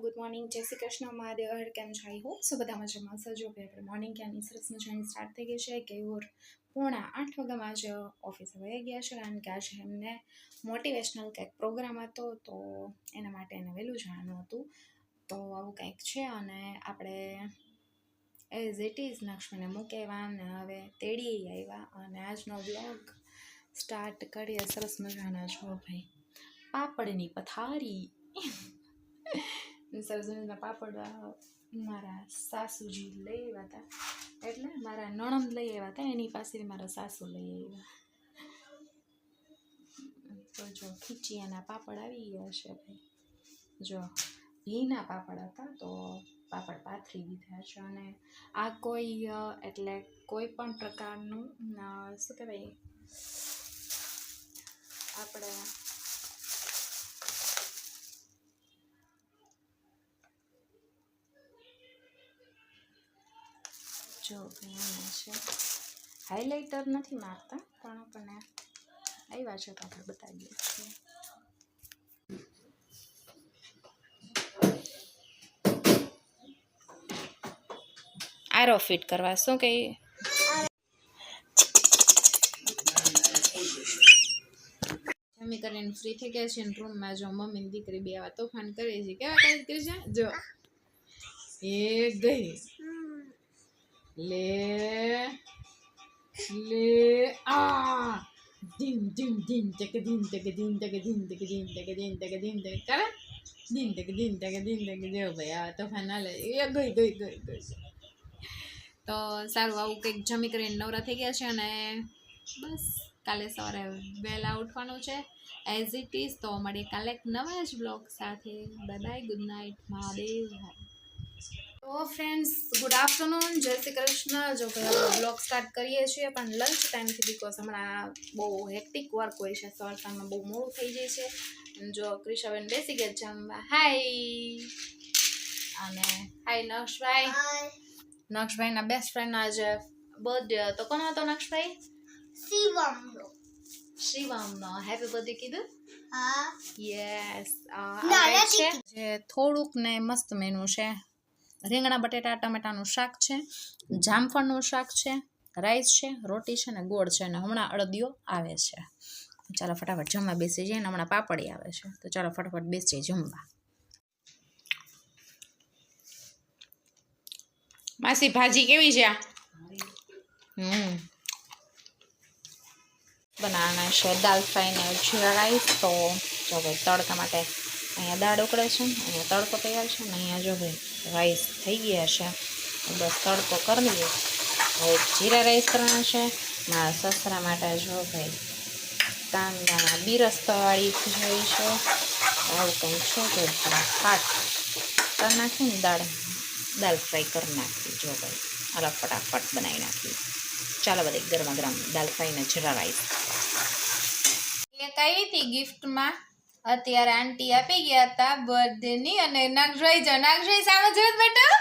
Good morning, જય શ્રી કૃષ્ણ, મહાદેવ હર. કેમ છો? આઈ હોપ સો બધા મજામાં સજો કે આપણે મોર્નિંગ ક્યાંની સરસ મજાની સ્ટાર્ટ થઈ ગઈ છે કે 7:45 વાગ્યામાં જ ઓફિસે વહી ગયા છે, કારણ કે આજે એમને મોટિવેશનલ કંઈક પ્રોગ્રામ હતો, તો એના માટે એને વહેલું જવાનું હતું. તો આવું કંઈક છે અને આપણે એઝ ઇટ ઇઝ નક્ષ્મીને મૂકેવા ને હવે તેડી આવ્યા અને આજનો બ્લોગ સ્ટાર્ટ કરીએ. સરસ મજાના છો ભાઈ, પાપડની પથારી. સરસ મજાના પાપડ મારા સાસુજી લઈ આવ્યા હતા, એટલે મારા નણંદ લઈ આવ્યા હતા, એની પાસેથી મારા સાસુ લઈ આવ્યા. તો જો ખીચિયાના પાપડ આવી ગયા છે ભાઈ. જો ઘીના પાપડ હતા, તો પાપડ પાથરી દીધા છે. અને આ કોઈ એટલે કોઈ પણ પ્રકારનું શું કહેવાય, આપણે જો ભાઈ છે, હાઇલાઇટર નથી મારતા, પણ આપણને આવ્યા છે તો આપણે બતાવીએ છીએ. આરો ફિટ કરવા શું કહીએ, જમી કરીને ફ્રી થઈ ગયા છે. રૂમમાં જો મમ્મી દીકરી બે આવા તોફાન કરે છે. કેવા કાંઈ કરે છે? જો એ ગઈ લે લે આ ધીમ ધીમ ધીમ તક ધીમ તક ધીમ તક ધીમ તક ધીમ તક ધીમ તક ધીમ તક કરે ધીમ તક ધીમ તક ધીમ તક. જો ભાઈ આ તોફાન ના લે. એ ગઈ ગઈ ગઈ ગઈ. તો સારું, આવું કંઈક જમી કરીને નવરા થઈ ગયા છે અને બસ કાલે સવારે વહેલા ઉઠવાનું છે એઝ ઇટ ઇઝ. તો મળીએ કાલે એક નવા જ બ્લોગ સાથે. Bye bye, good night, Mahadev. તો ફ્રેન્ડ્સ, ગુડ આફ્ટરનૂન, જય શ્રી કૃષ્ણ. જો કે બ્લોગ સ્ટાર્ટ કરીએ છીએ, પણ લંચ ટાઈમથી, બિકોઝ હમણાં બહુ હેક્ટિક વર્ક હોય છે, સવારમાં બહુ મોડું થઈ જાય છે. જો ક્રિશાબેન બેસી ગયા જમવા. હાય અને હાય નક્ષભાઈ. નક્ષભાઈના બેસ્ટ ફ્રેન્ડનો આજે બર્થડે હતો. કોનો હતો નક્ષભાઈ? શિવમનો. શિવમનો હેપી બર્થડે કીધું? હા. યસ. છે જે થોડુંક ને મસ્ત મેનુ છે. રીંગણા બટેટા ટમેટાનું શાક છે, જામફળનું શાક છે, રાઈસ છે, રોટી છે ને ગોળ છે. અને હમણાં અડદિયો આવે છે. ચાલો ફટાફટ જમવા બેસી જઈએ. ને હમણાં પાપડી આવે છે, તો ચાલો ફટાફટ બેસી જમવા. માસી ભાજી કેવી છે? બનાવવાના છે દાલ ફ્રાય ને જીરા રાઈસ. તો જો ભાઈ તડકા માટે અહીંયા દાળ ઉકળે છે, અહીંયા તડકો તૈયાર છે, ને અહીંયા જો ભાઈ રાઈસ થઈ ગયા છે. બસ તડકો કરી દઈએ. હવે જીરા રાઈસ કરવાના છે. મારા સસરા માટે જો ભાઈ કાંદાના બિરસ્તવાળી જોઈ છે, આવું કંઈક છે. જો ફાટ કરી નાખીને દાલ ફ્રાય કરી નાખી. જો ભાઈ હાલો ફટાફટ બનાવી નાખી. ચાલો બધી ગરમા ગરમ દાલ ફ્રાય ને જીરા રાઈસ. એક આવી હતી ગિફ્ટમાં, અત્યારે આંટી આપી ગયા હતા બર્થડે ની. અને નાગભાઈ જો, નાગભાઈ સામે જોયું બેટા.